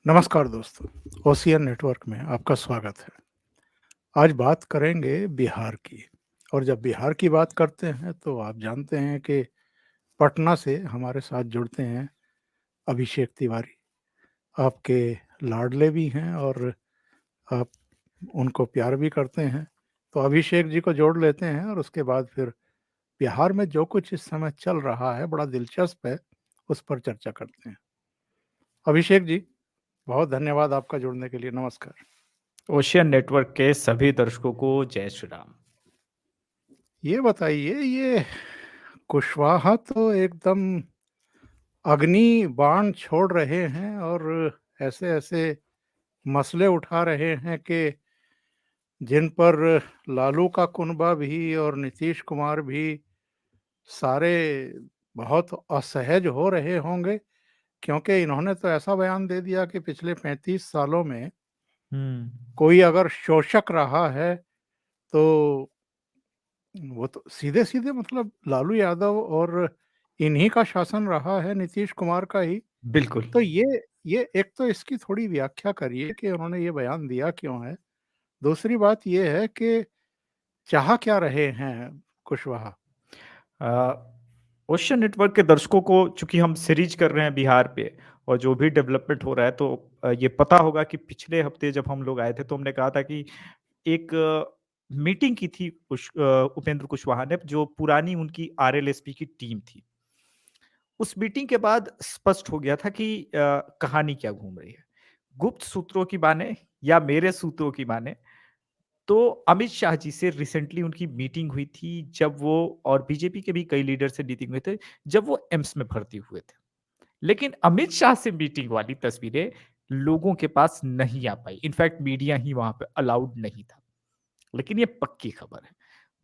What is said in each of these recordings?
नमस्कार दोस्तों, ocean network में आपका स्वागत है। आज बात करेंगे बिहार की और जब बिहार की बात करते हैं तो आप जानते हैं कि पटना से हमारे साथ जुड़ते हैं अभिषेक तिवारी। आपके लाडले भी हैं और आप उनको प्यार भी करते हैं। तो अभिषेक जी को जोड़ लेते हैं और उसके बाद फिर बिहार में जो कुछ इस समय चल रहा है, बड़ा दिलचस्प है, उस पर चर्चा करते हैं। अभिषेक जी, बहुत धन्यवाद आपका जुड़ने के लिए। नमस्कार। ओशियन नेटवर्क के सभी दर्शकों को जय श्री राम। ये बताइए, ये कुशवाहा तो एकदम अग्नि बाण छोड़ रहे हैं और ऐसे-ऐसे मसले उठा रहे हैं कि जिन पर लालू का कुनबा भी और नीतीश कुमार भी सारे बहुत असहज हो रहे होंगे, क्योंकि इन्होंने तो ऐसा बयान दे दिया कि पिछले 35 सालों में हुँ। कोई अगर शोषक रहा है, तो वो तो सीधे-सीधे मतलब लालू यादव और इन्हीं का शासन रहा है, नीतीश कुमार का ही। बिल्कुल। तो ये एक तो इसकी थोड़ी व्याख्या करिए कि उन्होंने ये बयान दिया क्यों है? दूसरी बात ये है कि चाह क्या रहे हैं कुशवाहा? अ, ओशियन नेटवर्क के दर्शकों को चूँकि हम सीरीज़ कर रहे हैं बिहार पे और जो भी डेवलपमेंट हो रहा है तो ये पता होगा कि पिछले हफ्ते जब हम लोग आए थे तो हमने कहा था कि एक मीटिंग की थी उपेंद्र कुशवाहा ने जो पुरानी उनकी आरएलएसपी की टीम थी। उस मीटिंग के बाद स्पष्ट हो गया था कि कहानी क्या घूम रही है। गुप्त सूत्रों की माने या मेरे सूत्रों की माने तो अमित शाह जी से रिसेंटली उनकी मीटिंग हुई थी जब वो और बीजेपी के भी कई लीडर से मीटिंग हुए थे जब वो एम्स में भर्ती हुए थे। लेकिन अमित शाह से मीटिंग वाली तस्वीरें लोगों के पास नहीं आ पाई। इनफैक्ट मीडिया ही वहां पे अलाउड नहीं था। लेकिन ये पक्की खबर है।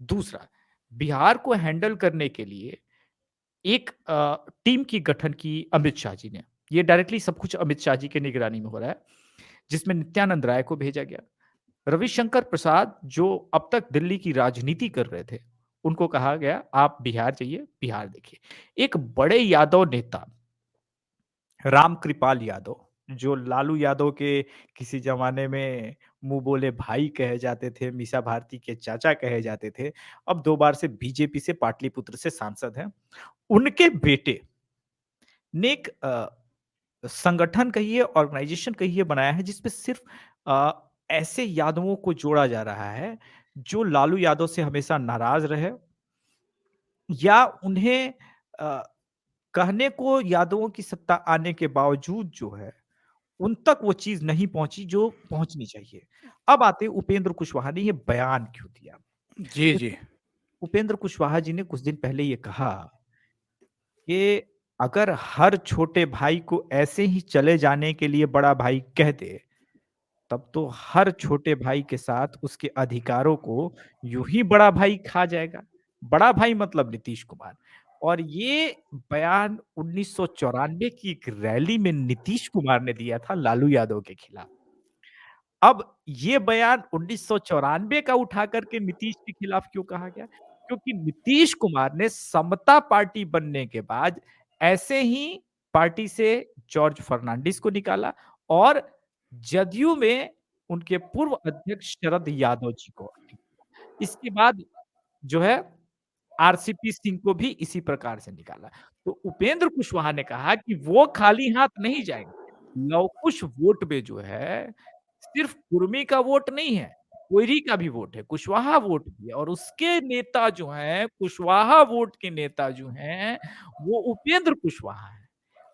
दूसरा, बिहार को हैंडल करने के लिए एक टीम की गठन की अमित शाह जी ने। ये डायरेक्टली सब कुछ अमित शाह जी की निगरानी में हो रहा है, जिसमें नित्यानंद राय को भेजा गया। रविशंकर प्रसाद जो अब तक दिल्ली की राजनीति कर रहे थे, उनको कहा गया आप बिहार जाइए, बिहार देखिए। एक बड़े यादव नेता राम कृपाल यादव, जो लालू यादव के किसी ज़माने में मुँह बोले भाई कहे जाते थे, मीसा भारती के चाचा कहे जाते थे, अब 2 बार से बीजेपी से पाटलिपुत्र से सांसद हैं। उनके बेटे ने एक संगठन कहिए, ऑर्गेनाइज़ेशन कहिए बनाया है जिसपे सिर्फ़ ऐसे यादवों को जोड़ा जा रहा है, जो लालू यादव से हमेशा नाराज़ रहे या उन्हें अ, कहने को यादवों की सत्ता आने के बावजूद जो है, उन तक वो चीज़ नहीं पहुँची जो पहुँचनी चाहिए। अब आते हैं उपेंद्र कुशवाहा ने ये बयान क्यों दिया? जी, जी। देखिए, उपेंद्र कुशवाहा जी ने कुछ दिन पहले ये कहा कि अगर हर छोटे भाई को ऐसे ही चले जाने के लिए बड़ा भाई कह दे, तब तो हर छोटे भाई के साथ उसके अधिकारों को यूँ ही बड़ा भाई खा जाएगा। बड़ा भाई मतलब नीतीश कुमार। और ये बयान 1994 की एक रैली में नीतीश कुमार ने दिया था लालू यादव के खिलाफ। अब ये बयान 1994 का उठा कर के नीतीश के खिलाफ क्यों कहा गया? क्योंकि नीतीश कुमार ने समता पार्टी बनने के बाद ऐसे ही पार्टी से जॉर्ज फर्नांडिस को निकाला और जदयू में उनके पूर्व अध्यक्ष शरद यादव जी को। इसके बाद जो है आरसीपी सिंह को भी इसी प्रकार से निकाला। तो उपेंद्र कुशवाहा ने कहा कि वो खाली हाथ नहीं जाएँगे। लवकुश वोट में जो है, सिर्फ कुर्मी का वोट नहीं है, कोइरी का भी वोट है, कुशवाहा वोट भी है और उसके नेता जो हैं, कुशवाहा वोट के नेता जो हैं, वो उपेंद्र कुशवाहा हैं।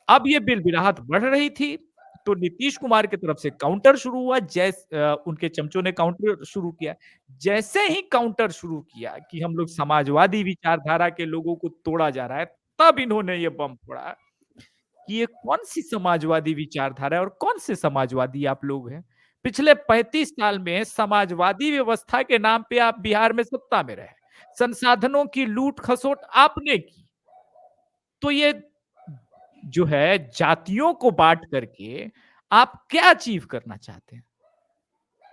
अब ये बिलबिलाहट बढ़ रही थी, तो नीतीश कुमार की तरफ से काउंटर शुरू हुआ उनके चमचों ने काउंटर शुरू किया। जैसे ही काउंटर शुरू किया कि हम लोग समाजवादी विचारधारा के लोगों को तोड़ा जा रहा है, तब इन्होंने ये बम फोड़ा कि ये कौन-सी समाजवादी विचारधारा है और कौन से समाजवादी आप लोग हैं? पिछले 35 साल में समाजवादी व्यवस्था के नाम पे आप बिहार में सत्ता में रहे। संसाधनों की लूट-खसोट आपने की। तो ये जो है जातियों को बाँट करके आप क्या अचीव करना चाहते हैं?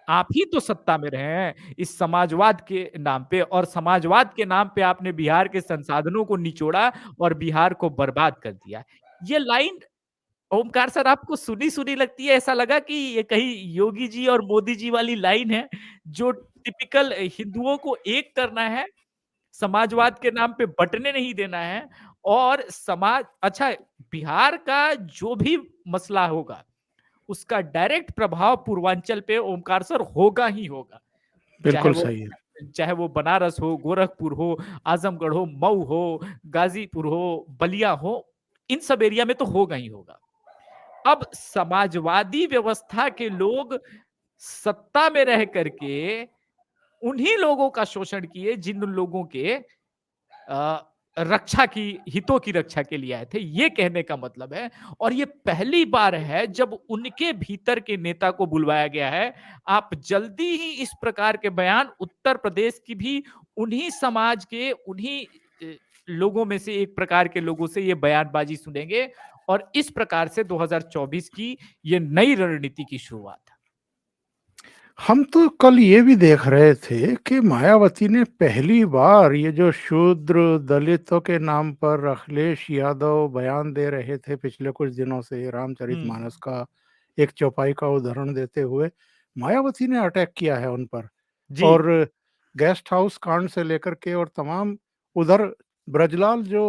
आप ही तो सत्ता में रहे हैं इस समाजवाद के नाम पे और समाजवाद के नाम पे आपने बिहार के संसाधनों को निचोड़ा और बिहार को बर्बाद कर दिया। ये लाइन ओमकार सर आपको सुनी-सुनी लगती है, ऐसा लगा कि ये कहीं योगी जी और मोदी जी वाली लाइन है, जो टिपिकल हिंदुओं को एक करना है, समाजवाद के नाम पे बँटने नहीं देना है और समाज अच्छा बिहार का जो भी मसला होगा, उसका डायरेक्ट प्रभाव पूर्वांचल पे ओमकार सर होगा ही होगा। चाहे बिल्कुल वो सही है। चाहे वो बनारस हो, गोरखपुर हो, आजमगढ़ हो, मऊ हो, गाज़ीपुर हो, बलिया हो, इन सब एरिया में तो होगा ही होगा। अब समाजवादी व्यवस्था के लोग सत्ता में रह करके उन्हीं लोगों का शोषण किए जिन लोगों के रक्षा की हितों की रक्षा के लिए आए थे, ये कहने का मतलब है। और ये पहली बार है जब उनके भीतर के नेता को बुलवाया गया है। आप जल्दी ही इस प्रकार के बयान उत्तर प्रदेश की भी उन्हीं समाज के उन्हीं लोगों में से एक प्रकार के लोगों से ये बयानबाजी सुनेंगे और इस प्रकार से 2024 की ये नई रणनीति की शुरुआत है। हम तो कल ये भी देख रहे थे कि मायावती ने पहली बार ये जो शूद्र दलितों के नाम पर अखिलेश यादव बयान दे रहे थे पिछले कुछ दिनों से हुँ। रामचरितमानस का एक चौपाई का उदाहरण देते हुए, मायावती ने अटैक किया है उन पर। जी। और गेस्ट हाउस कांड से लेकर के और तमाम उधर ब्रजलाल जो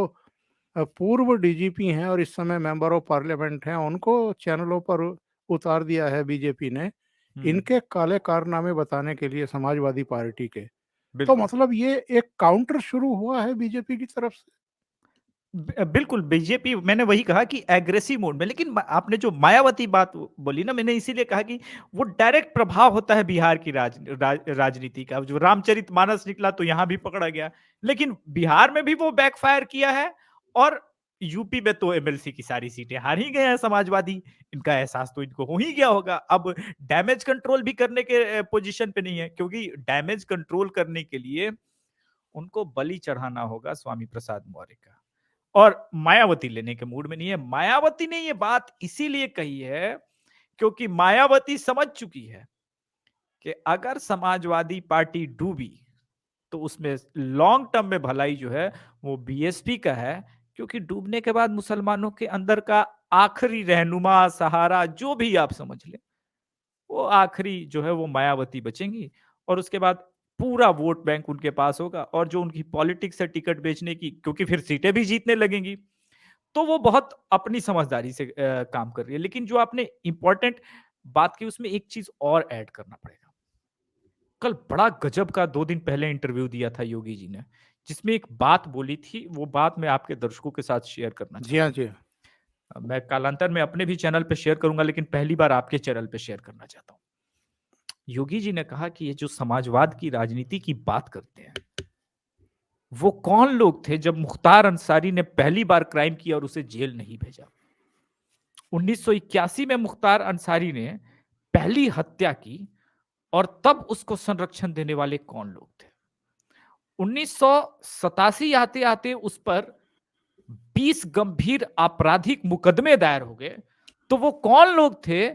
पूर्व डीजीपी हैं और इस समय मेंबर ऑफ पार्लियामेंट हैं, उनको चैनलों पर उतार दिया है बीजेपी ने, हुँ, इनके काले कारनामे बताने के लिए समाजवादी पार्टी के। तो बिल्कुल। मतलब ये एक काउंटर शुरू हुआ है बीजेपी की तरफ से। बिल्कुल, बीजेपी मैंने वही कहा कि एग्रेसिव मोड में, लेकिन आपने जो मायावती बात बोली ना, मैंने इसीलिए कहा कि वो डायरेक्ट प्रभाव होता है बिहार की राजनीति का। जो रामचरितमानस निकला तो यहाँ भी पकड़ा गया, लेकिन बिहार में भी वो बैकफायर किया है और यूपी में तो एमएलसी की सारी सीटें हार ही गए हैं समाजवादी। इनका एहसास तो इनको हो ही गया होगा। अब डैमेज कंट्रोल भी करने के पोजीशन पे नहीं है, क्योंकि डैमेज कंट्रोल करने के लिए उनको बलि चढ़ाना होगा स्वामी प्रसाद मौर्य का। और मायावती लेने के मूड में नहीं है। मायावती ने ये बात इसीलिए कही है क्योंकि मायावती समझ चुकी है कि अगर समाजवादी पार्टी डूबी तो उसमें लॉन्ग टर्म में भलाई जो है वो बीएसपी का है, क्योंकि डूबने के बाद मुसलमानों के अंदर का आखिरी रहनुमा सहारा जो भी आप समझ लें, वो आखिरी जो है वो मायावती बचेंगी और उसके बाद पूरा वोट बैंक उनके पास होगा और जो उनकी पॉलिटिक्स है टिकट बेचने की, क्योंकि फिर सीटें भी जीतने लगेंगी, तो वो बहुत अपनी समझदारी से काम कर रही है। लेकिन जो आपने इंपॉर्टेंट बात की उसमें एक चीज और ऐड करना पड़ेगा। कल बड़ा गजब का 2 दिन पहले इंटरव्यू दिया था योगी जी ने, जिसमें एक बात बोली थी, वो बात मैं आपके दर्शकों के साथ शेयर करना जी हाँ, चाहता हूँ। जी हाँ। मैं कालांतर में अपने भी चैनल पे शेयर करूंगा, लेकिन पहली बार आपके चैनल पे शेयर करना चाहता हूँ। योगी जी ने कहा कि ये जो समाजवाद की राजनीति की बात करते हैं, वो कौन लोग थे जब मुख्तार अंसारी ने पहली बार क्राइम किया और उसे जेल नहीं भेजा। 1981 में मुख्तार अंसारी ने पहली हत्या की और तब उसको संरक्षण देने वाले कौन लोग थे। 1987 आते आते उस पर 20 गंभीर आपराधिक मुकदमे दायर हो गए। तो वो कौन लोग थे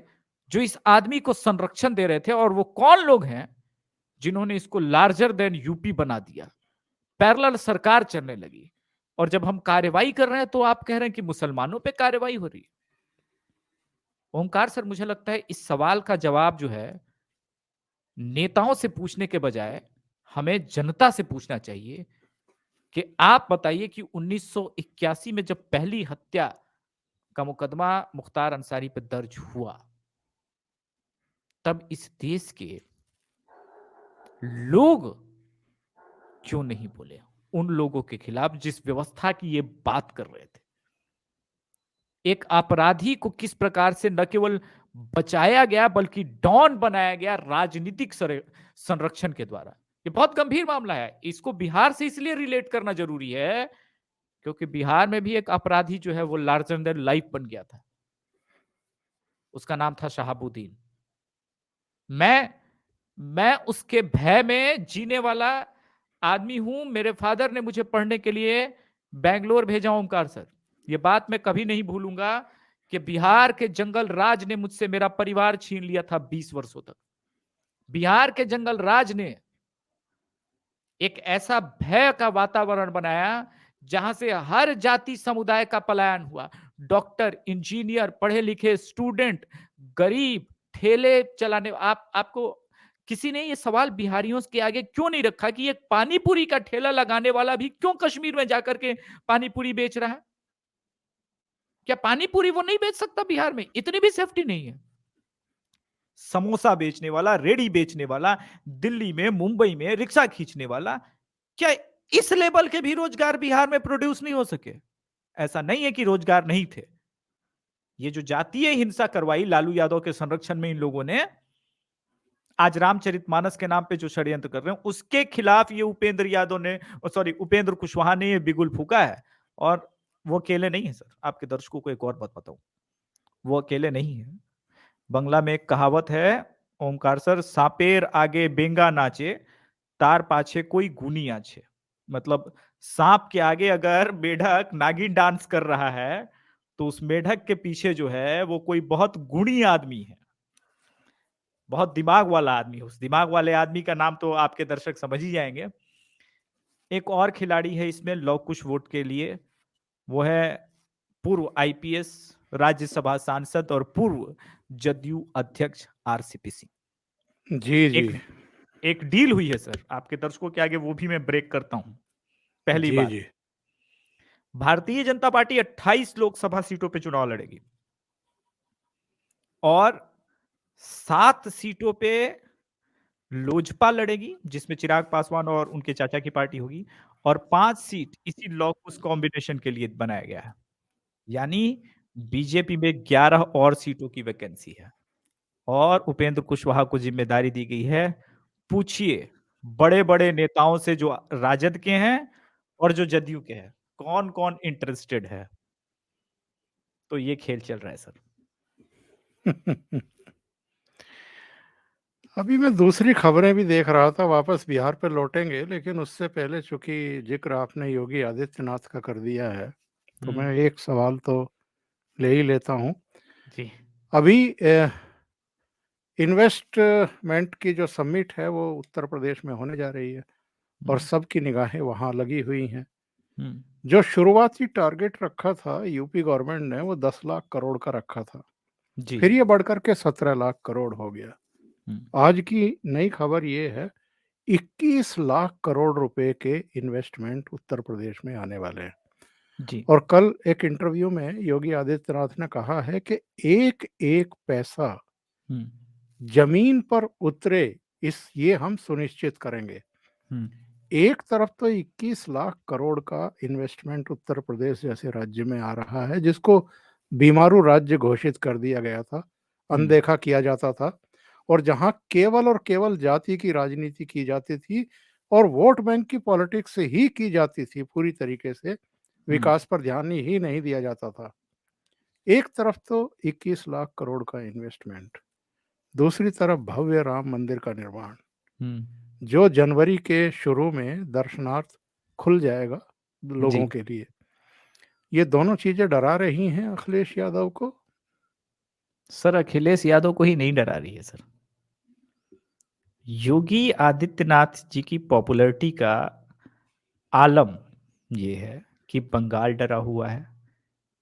जो इस आदमी को संरक्षण दे रहे थे और वो कौन लोग हैं जिन्होंने इसको लार्जर देन यूपी बना दिया। पैरेलल सरकार चलने लगी और जब हम कार्रवाई कर रहे हैं तो आप कह रहे हैं कि मुसलमानों पे कार्रवाई हो रही है। ओमकार सर, मुझे लगता है इस सवाल का जवाब जो है नेताओं से पूछने के बजाय हमें जनता से पूछना चाहिए कि आप बताइए कि 1981 में जब पहली हत्या का मुकदमा मुख्तार अंसारी पर दर्ज हुआ, तब इस देश के लोग क्यों नहीं बोले उन लोगों के खिलाफ जिस व्यवस्था की ये बात कर रहे थे। एक अपराधी को किस प्रकार से न केवल बचाया गया बल्कि डॉन बनाया गया राजनीतिक संरक्षण के द्वारा। ये बहुत गंभीर मामला है। इसको बिहार से इसलिए रिलेट करना जरूरी है क्योंकि बिहार में भी एक अपराधी जो है वो लार्जर देन लाइफ बन गया था। उसका नाम था शहाबुद्दीन। मैं मैं उसके भय में जीने वाला आदमी हूं। मेरे फादर ने मुझे पढ़ने के लिए बैंगलोर भेजा ओमकार सर। ये बात मैं कभी नहीं भूलूंगा कि बिहार के जंगल राज ने मुझसे मेरा परिवार छीन लिया था 20 वर्षों तक। बिहार के जंगल राज ने एक ऐसा भय का वातावरण बनाया जहां से हर जाति समुदाय का पलायन हुआ। डॉक्टर, इंजीनियर, पढ़े लिखे स्टूडेंट, गरीब, ठेले चलाने, आपको किसी ने ये सवाल बिहारियों के आगे क्यों नहीं रखा कि एक पानी पूरी का ठेला लगाने वाला भी क्यों कश्मीर में जाकर के पानी पूरी बेच रहा है? क्या पानी पूरी वो नहीं बेच सकता बिहार में? इतनी भी सेफ्टी नहीं है। समोसा बेचने वाला, रेड़ी बेचने वाला, दिल्ली में, मुंबई में रिक्शा खींचने वाला, क्या इस लेवल के भी रोजगार बिहार में प्रोड्यूस नहीं हो सके? ऐसा नहीं है कि रोजगार नहीं थे। ये जो जातीय हिंसा करवाई लालू यादव के संरक्षण में इन लोगों ने, आज रामचरितमानस के नाम पे जो षड्यंत्र कर रहे हैं, उसके खिलाफ ये उपेंद्र यादव ने, सॉरी, उपेंद्र कुशवाहा ने ये बिगुल फूका है। और वो अकेले नहीं है सर, आपके दर्शकों को एक और बात बताऊं, वो अकेले नहीं है। बंगला में एक कहावत है ओमकार सर, सापेर आगे बेंगा नाचे, तार पाछे कोई गुनी आछे। मतलब सांप के आगे अगर मेढक नागिन डांस कर रहा है, तो उस मेढक के पीछे जो है वो कोई बहुत गुणी आदमी है, बहुत दिमाग वाला आदमी है। उस दिमाग वाले आदमी का नाम तो आपके दर्शक समझ ही जाएंगे। एक और खिलाड़ी है इसमें लव कुश वोट के लिए, वो है पूर्व आईपीएस, राज्यसभा सांसद और पूर्व जदयू अध्यक्ष आरसीपी सिंह। जी, जी। एक एक डील हुई है सर, आपके दर्शकों के आगे वो भी मैं ब्रेक करता हूं। पहली जी, बात, जी। भारतीय जनता पार्टी 28 लोकसभा सीटों पे चुनाव लड़ेगी और 7 सीटों पे लोजपा लड़ेगी, जिसमें चिराग पासवान और उनके चाचा की पार्टी होगी, और 5 सीट इसी लॉ-कुश कॉम्बिनेशन के लिए बनाया गया है। यानी बीजेपी में 11 और सीटों की वैकेंसी है और उपेंद्र कुशवाहा को जिम्मेदारी दी गई है। पूछिए बड़े-बड़े नेताओं से जो राजद के हैं और जो जदयू के हैं, कौन-कौन इंटरेस्टेड है? तो ये खेल चल रहा है सर। अभी मैं दूसरी खबरें भी देख रहा था, वापस बिहार पे लौटेंगे, लेकिन उससे पहले चूंकि जिक्र आपने योगी आदित्यनाथ का कर दिया है, तो मैं एक सवाल तो ले ही लेता हूँ। जी। अभी इन्वेस्टमेंट की जो समिट है वो उत्तर प्रदेश में होने जा रही है और सबकी निगाहें वहाँ लगी हुई हैं। जो शुरुआती टारगेट रखा था यूपी गवर्नमेंट ने, वो 10 लाख करोड़ का रखा था, जी। फिर ये बढ़कर के 17 लाख करोड़ हो गया। आज की नई खबर ये है 21 लाख करोड़ रुपए के इन्वेस्टमेंट उत्तर प्रदेश में आने वाले हैं। जी। और कल एक इंटरव्यू में योगी आदित्यनाथ ने कहा है कि एक एक पैसा जमीन पर उतरे, ये हम सुनिश्चित करेंगे। एक तरफ तो 21 लाख करोड़ का इन्वेस्टमेंट उत्तर प्रदेश जैसे राज्य में आ रहा है, जिसको बीमारू राज्य घोषित कर दिया गया था, अनदेखा किया जाता था, और जहां केवल और केवल जाति की राजनीति की जाती थी और वोट बैंक की पॉलिटिक्स ही की जाती थी, पूरी तरीके से विकास पर ध्यान ही नहीं दिया जाता था। एक तरफ तो 21 लाख करोड़ का इन्वेस्टमेंट, दूसरी तरफ भव्य राम मंदिर का निर्माण, जो जनवरी के शुरू में दर्शनार्थ खुल जाएगा लोगों जी। के लिए। ये दोनों चीजें डरा रही हैं अखिलेश यादव को। सर अखिलेश यादव को ही नहीं डरा रही है सर, योगी आदित्यनाथ जी की पॉपुलैरिटी का आलम ये है कि बंगाल डरा हुआ है,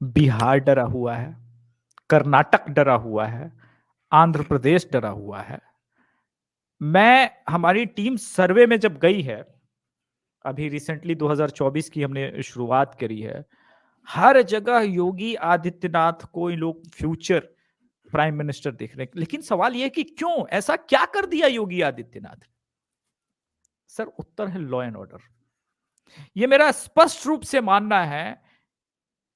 बिहार डरा हुआ है, कर्नाटक डरा हुआ है, आंध्र प्रदेश डरा हुआ है। हमारी टीम सर्वे में जब गई है, अभी रिसेंटली 2024 की हमने शुरुआत करी है, हर जगह योगी आदित्यनाथ को इन लोग फ्यूचर प्राइम मिनिस्टर देख रहे हैं। लेकिन सवाल यह है कि क्यों, ऐसा क्या कर दिया योगी आदित्यनाथ? सर उत्तर है लॉ एंड ऑर्डर। यह मेरा स्पष्ट रूप से मानना है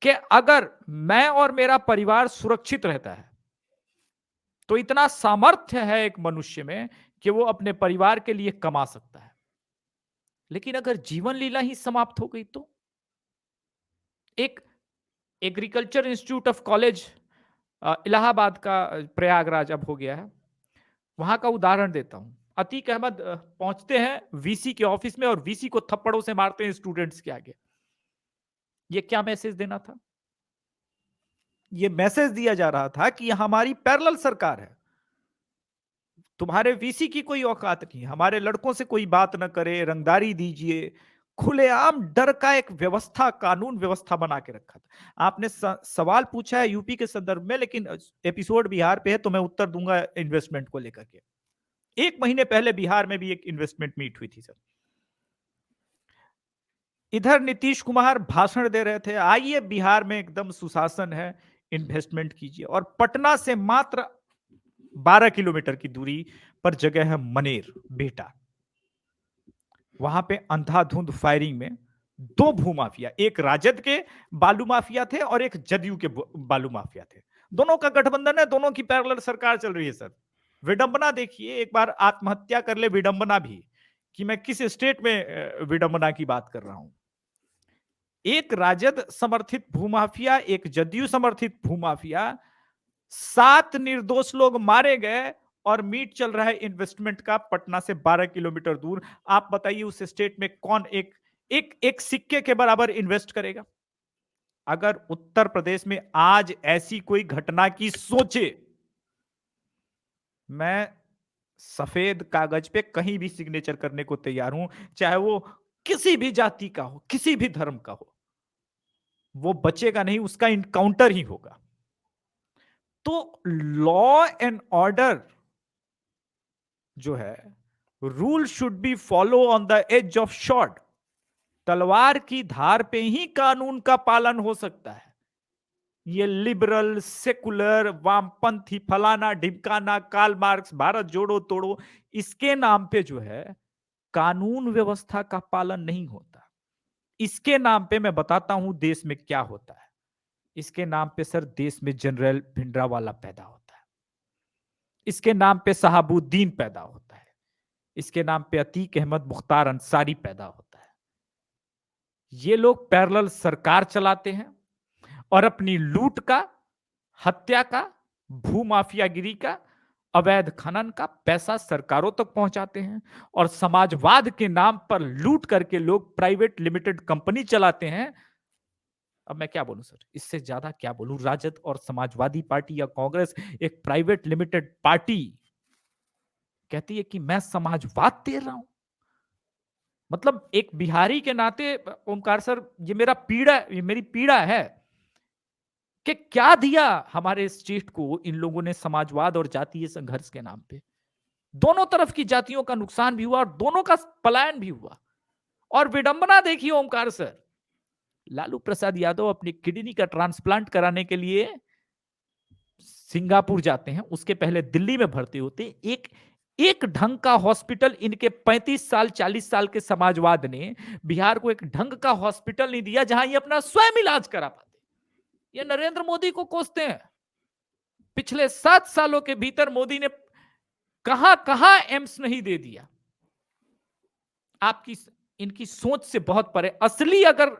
कि अगर मैं और मेरा परिवार सुरक्षित रहता है, तो इतना सामर्थ्य है एक मनुष्य में कि वो अपने परिवार के लिए कमा सकता है। लेकिन अगर जीवन लीला ही समाप्त हो गई तो? एक agriculture institute of college Allahabad का प्रयागराज अब हो गया है, वहां का उदाहरण देता हूं। अतीक अहमद पहुंचते हैं वीसी के ऑफिस में और वीसी को थप्पड़ों से मारते हैं स्टूडेंट्स के आगे। ये क्या मैसेज देना था? ये मैसेज दिया जा रहा था कि हमारी पैरेलल सरकार है, तुम्हारे वीसी की कोई औकात नहीं, हमारे लड़कों से कोई बात ना करे, रंगदारी दीजिए, खुलेआम डर का एक व्यवस्था, कानून व्यवस्था बना के रखा था। आपने सवाल पूछा है यूपी के संदर्भ में, लेकिन एपिसोड बिहार पे है तो मैं उत्तर दूंगा इन्वेस्टमेंट को लेकर के। 1 महीने पहले बिहार में भी एक इन्वेस्टमेंट मीट हुई थी सर। इधर नीतीश कुमार भाषण दे रहे थे, आइए बिहार में एकदम सुशासन है, इन्वेस्टमेंट कीजिए। और पटना से मात्र 12 किलोमीटर की दूरी पर जगह है मनेर, बेटा। वहां पे अंधाधुंध फायरिंग में 2 भूमाफिया, एक राजद के बालू माफिया थे और एक जदयू के बालू माफिया थे। दोनों का गठबंधन है, दोनों की पैरेलल सरकार चल रही है सर। विडंबना देखिए, एक बार आत्महत्या कर ले विडंबना भी, कि मैं किस स्टेट में विडंबना की बात कर रहा हूं। एक राजद समर्थित भूमाफिया, एक जदयू समर्थित भूमाफिया, 7 निर्दोष लोग मारे गए और मीट चल रहा है इन्वेस्टमेंट का पटना से 12 किलोमीटर दूर। आप बताइए उस स्टेट में कौन एक एक एक सिक्के के बराबर इन्वेस्ट करेगा? अगर उत्तर प्रदेश में आज ऐसी कोई घटना की सोचे, मैं सफेद कागज पे कहीं भी सिग्नेचर करने को तैयार हूं, चाहे वो किसी भी जाति का हो, किसी भी धर्म का हो। वो बचेगा नहीं, उसका इनकाउंटर ही होगा। तो लॉ एंड ऑर्डर जो है, rule should be follow on the edge of sword. तलवार की धार पे ही कानून का पालन हो सकता है। ये लिबरल, सेकुलर, वामपंथी, फलाना ढिमकाना, कार्ल मार्क्स, भारत जोड़ो तोड़ो, इसके नाम पे जो है कानून व्यवस्था का पालन नहीं होता। इसके नाम पे मैं बताता हूं देश में क्या होता है। इसके नाम पे सर देश में जनरल भिंडरावाला पैदा होता है। इसके नाम पे शहाबुद्दीन पैदा होता है। इसके नाम पे अतीक अहमद मुख्तार अंसारी पैदा होता है। ये लोग पैरेलल सरकार चलाते हैं और अपनी लूट का, हत्या का, भूमाफियागिरी का, अवैध खनन का पैसा सरकारों तक पहुंचाते हैं। और समाजवाद के नाम पर लूट करके लोग प्राइवेट लिमिटेड कंपनी चलाते हैं। अब मैं क्या बोलूं सर, इससे ज्यादा क्या बोलूं? राजद और समाजवादी पार्टी या कांग्रेस एक प्राइवेट लिमिटेड पार्टी कहती है कि मैं समाजवाद दे रहा हूं। मतलब एक बिहारी के नाते ओमकार सर, ये मेरा पीड़ा, ये मेरी पीड़ा है कि क्या दिया हमारे स्टेट को इन लोगों ने समाजवाद और जातीय संघर्ष के नाम पे। दोनों तरफ की जातियों का नुकसान भी हुआ और दोनों का पलायन भी हुआ। और विडंबना देखिए ओमकार सर, लालू प्रसाद यादव अपनी किडनी का ट्रांसप्लांट कराने के लिए सिंगापुर जाते हैं, उसके पहले दिल्ली में भर्ती होते हैं। एक एक ढंग का हॉस्पिटल इनके 35 साल 40 साल के समाजवाद ने बिहार को एक ढंग का हॉस्पिटल नहीं दिया जहां ये अपना स्वयं इलाज करा पाते। ये नरेंद्र मोदी को कोसते हैं। पिछले 7 सालों के भीतर मोदी ने कहां कहां एम्स नहीं दे दिया। आपकी इनकी सोच से बहुत परे। असली अगर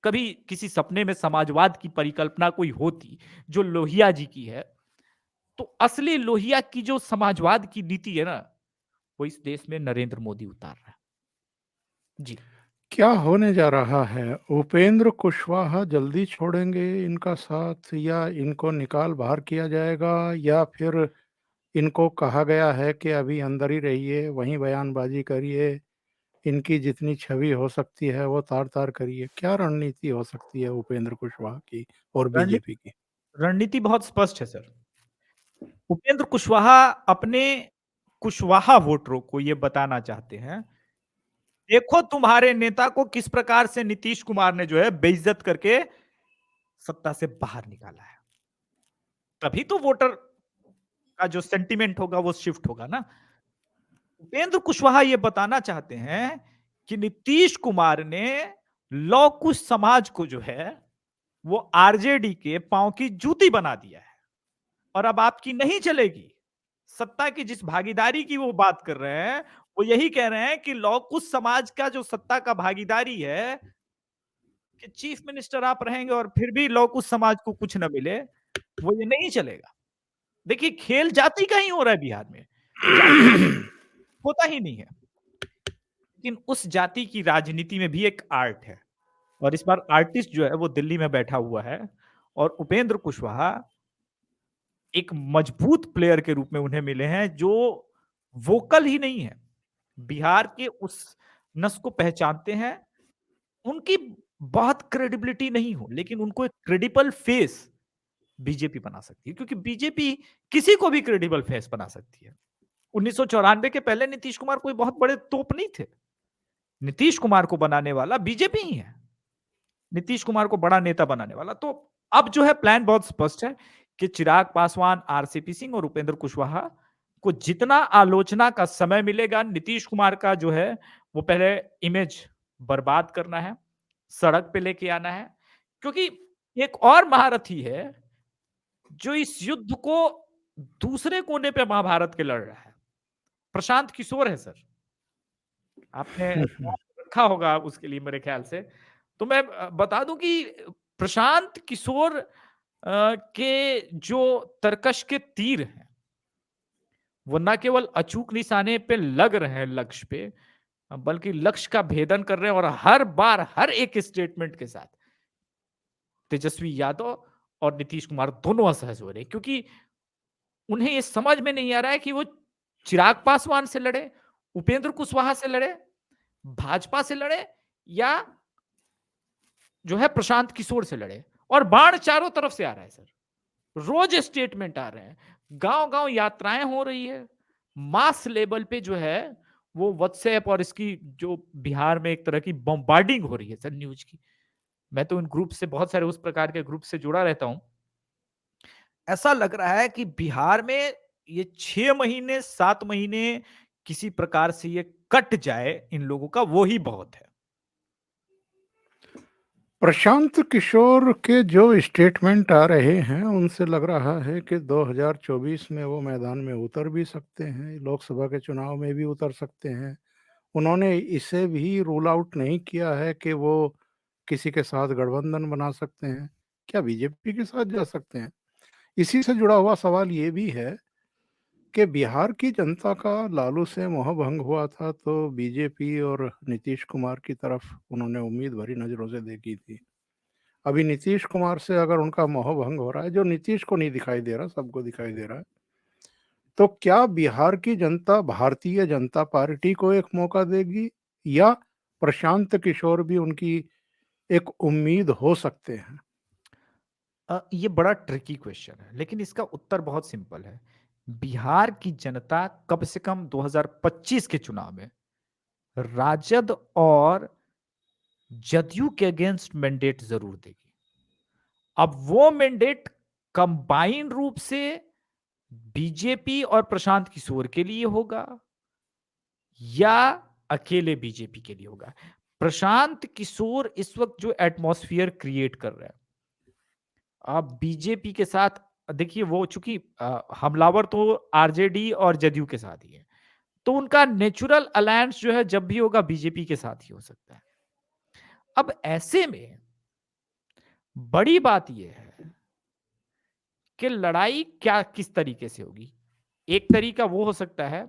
कभी किसी सपने में समाजवाद की परिकल्पना कोई होती जो लोहिया जी की है, तो असली लोहिया की जो समाजवाद की नीति है ना, वो इस देश में नरेंद्र मोदी उतार रहा है। जी। क्या होने जा रहा है? उपेंद्र कुशवाहा जल्दी छोड़ेंगे इनका साथ, या इनको निकाल बाहर किया जाएगा, या फिर इनको कहा गया है कि अभी अंदर ही रहिए, वहीं बयानबाजी करिए, इनकी जितनी छवि हो सकती है वो तार-तार करिए? क्या रणनीति हो सकती है उपेंद्र कुशवाहा की और रणनीति बीजेपी की? रणनीति बहुत स्पष्ट है सर। उपेंद्र कुशवाहा अपने कुशवाहा वोटरों को ये बताना चाहते हैं, देखो तुम्हारे नेता को किस प्रकार से नीतीश कुमार ने जो है बेइज्जत करके सत्ता से बाहर निकाला है। तभी तो वोटर का जो सेंटिमेंट होगा वो शिफ्ट होगा ना। उपेंद्र कुशवाहा ये बताना चाहते हैं कि नीतीश कुमार ने लौ कुश समाज को जो है वो आरजेडी के पांव की जूती बना दिया है और अब आपकी नहीं चलेगी। सत्ता की जिस भागीदारी की वो बात कर रहे हैं, वो यही कह रहे हैं कि लौ कुश समाज का जो सत्ता का भागीदारी है कि चीफ मिनिस्टर आप रहेंगे और फिर भी लौ कुश समाज को कुछ न मिले, वो ये नहीं चलेगा। देखिए खेल जाति का ही हो रहा है बिहार में, जाति होता ही नहीं है। लेकिन उस जाति की राजनीति में भी एक आर्ट है और इस बार आर्टिस्ट जो है वो दिल्ली में बैठा हुआ है और उपेंद्र कुशवाहा एक मजबूत प्लेयर के रूप में उन्हें मिले हैं जो वोकल ही नहीं है, बिहार के उस नस को पहचानते हैं उनकी बहुत क्रेडिबिलिटी नहीं हो, लेकिन उनको एक क्रेडिबल फेस बीजेपी बना सकती है, क्योंकि बीजेपी किसी को भी क्रेडिबल फेस बना सकती है। 1994 के पहले नीतीश कुमार कोई बहुत बड़े तोप नहीं थे। नीतीश कुमार को बनाने वाला बीजेपी ही है। नीतीश कुमार को बड़ा नेता बनाने वाला। तो अब जो है प्लान बहुत स्पष्ट है कि चिराग पासवान, आरसीपी सिंह और उपेंद्र कुशवाहा को जितना आलोचना का समय मिलेगा, नीतीश कुमार का जो है वो पहले इमेज बर्बाद करना है, सड़क पे लेके आना है। क्योंकि एक और महारथी है जो इस युद्ध को दूसरे कोने पे महाभारत के लड़ रहा है। प्रशांत किशोर है सर। आपने नाम रखा होगा उसके लिए मेरे ख्याल से। तो मैं बता दूं कि प्रशांत किशोर के जो तरकश के तीर हैं, वो न केवल अचूक निशाने पे लग रहे हैं लक्ष्य पे, बल्कि लक्ष्य का भेदन कर रहे हैं, और हर बार हर एक स्टेटमेंट के साथ तेजस्वी यादव और नीतीश कुमार दोनों असहज हो रहे हैं, क्योंकि उन्हें ये समझ में नहीं आ रहा है कि वो चिराग पासवान से लड़े, उपेंद्र कुशवाहा से लड़े, भाजपा से लड़े, या जो है प्रशांत किशोर से लड़े। और बाण चारों तरफ से आ रहा है सर, रोज स्टेटमेंट आ रहे हैं, गांव गांव यात्राएं हो रही है, मास लेवल पे जो है वो व्हाट्सएप और इसकी जो बिहार में एक तरह की बम्बार्डिंग हो रही है सर न्यूज की। मैं तो इन ग्रुप से, बहुत सारे उस प्रकार के ग्रुप से जुड़ा रहता हूं। ऐसा लग रहा है कि बिहार में ये 6 महीने 7 महीने किसी प्रकार से ये कट जाए इन लोगों का, वो ही बहुत है। प्रशांत किशोर के जो स्टेटमेंट आ रहे हैं उनसे लग रहा है कि 2024 में वो मैदान में उतर भी सकते हैं, लोकसभा के चुनाव में भी उतर सकते हैं। उन्होंने इसे भी रूल आउट नहीं किया है कि वो किसी के साथ गठबंधन बना सकते हैं। क्या बीजेपी के साथ जा सकते हैं? इसी से जुड़ा हुआ सवाल ये भी है कि बिहार की जनता का लालू से मोह भंग हुआ था, तो बीजेपी और नीतीश कुमार की तरफ उन्होंने उम्मीद भरी नज़रों से देखी थी। अभी नीतीश कुमार से अगर उनका मोह भंग हो रहा है, जो नीतीश को नहीं दिखाई दे रहा, सबको दिखाई दे रहा है, तो क्या बिहार की जनता भारतीय जनता पार्टी को एक मौका देगी, या प्रशांत किशोर भी उनकी एक उम्मीद हो सकते हैं? ये बड़ा ट्रिकी क्वेश्चन है, लेकिन इसका उत्तर बहुत सिंपल है। बिहार की जनता कम से कम 2025 के चुनाव में राजद और जदयू के अगेंस्ट मैंडेट जरूर देगी। अब वो मैंडेट कंबाइन रूप से बीजेपी और प्रशांत किशोर के लिए होगा या अकेले बीजेपी के लिए होगा। प्रशांत किशोर इस वक्त जो एटमॉस्फेयर क्रिएट कर रहा है, आप बीजेपी के साथ देखिए, वो चूंकि हमलावर तो आरजेडी और जदयू के साथ ही है, तो उनका नेचुरल अलायंस जो है जब भी होगा बीजेपी के साथ ही हो सकता है। अब ऐसे में बड़ी बात यह है कि लड़ाई क्या किस तरीके से होगी। एक तरीका वो हो सकता है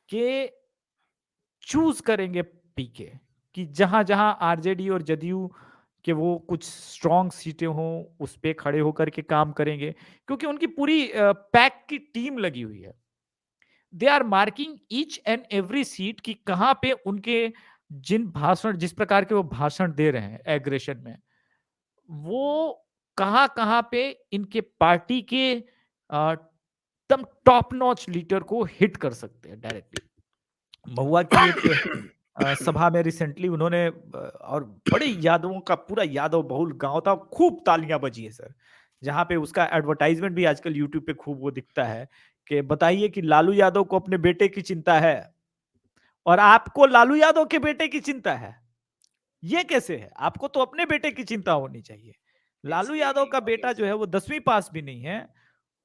कि चूज करेंगे पीके, कि जहां जहां आरजेडी और जदयू कि वो कुछ स्ट्रॉन्ग सीटें हों उस पे खड़े होकर के काम करेंगे, क्योंकि उनकी पूरी पैक की टीम लगी हुई है। They are marking each and every seat कि कहां पे उनके जिन भाषण, जिस प्रकार के वो भाषण दे रहे हैं एग्रेशन में, वो कहां कहां पे इनके पार्टी के एकदम टॉप नॉच लीडर को हिट कर सकते हैं डायरेक्टली। महुआ की एक सभा में रिसेंटली उन्होंने और बड़े यादवों का पूरा यादव बहुल गांव था, खूब तालियां बजी है सर। जहां पे उसका एडवर्टाइजमेंट भी आजकल यूट्यूब पे खूब वो दिखता है कि बताइए कि लालू यादव को अपने बेटे की चिंता है और आपको लालू यादव के बेटे की चिंता है। ये कैसे है? आपको तो अपने बेटे की चिंता होनी चाहिए। लालू यादव का बेटा जो है वो 10वीं पास भी नहीं है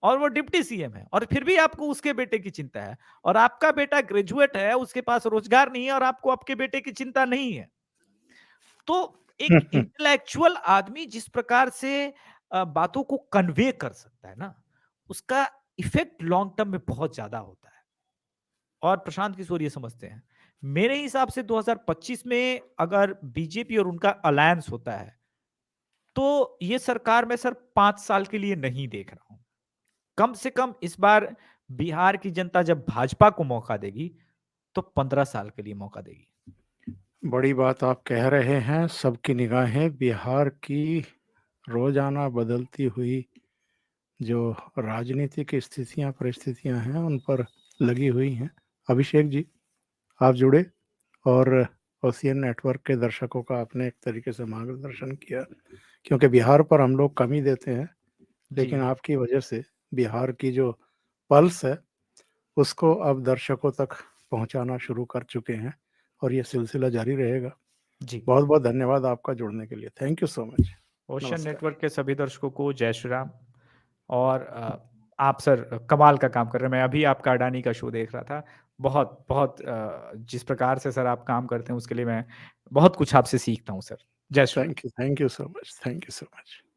और वो डिप्टी सीएम है, और फिर भी आपको उसके बेटे की चिंता है। और आपका बेटा ग्रेजुएट है, उसके पास रोजगार नहीं है, और आपको आपके बेटे की चिंता नहीं है। तो एक इंटेलेक्चुअल आदमी जिस प्रकार से बातों को कन्वे कर सकता है ना, उसका इफेक्ट लॉन्ग टर्म में बहुत ज्यादा होता है। और प्रशांत किशोर ये समझते हैं। मेरे हिसाब से 2025 में अगर बीजेपी और उनका अलायंस होता है, तो ये सरकार मैं सर 5 साल के लिए नहीं देख रहा हूं। कम से कम इस बार बिहार की जनता जब भाजपा को मौका देगी, तो 15 साल के लिए मौका देगी। बड़ी बात आप कह रहे हैं, सबकी निगाहें बिहार की रोज़ाना बदलती हुई जो राजनीतिक स्थितियाँ, परिस्थितियाँ हैं, उन पर लगी हुई हैं। अभिषेक जी, आप जुड़े और ओशियन नेटवर्क के दर्शकों का आपने एक तरीके से मार्गदर्शन किया, क्योंकि बिहार पर हम लोग कम ही देते हैं, जी। लेकिन आपकी वजह से बिहार की जो पल्स है, उसको अब दर्शकों तक पहुँचाना शुरू कर चुके हैं और ये सिलसिला जारी रहेगा। जी। बहुत-बहुत धन्यवाद आपका जुड़ने के लिए। Thank you so much. Ocean नमस्कार। नेटवर्क के सभी दर्शकों को जय श्री राम। और आप सर कमाल का काम कर रहे हैं। मैं अभी आपका अडानी का शो देख रहा था। बहुत बहुत जिस प्रकार से सर आप काम करते हैं उसके लिए मैं बहुत कुछ आपसे सीखता हूँ सर। जय Shri Ram. Thank you so much. Thank you so much.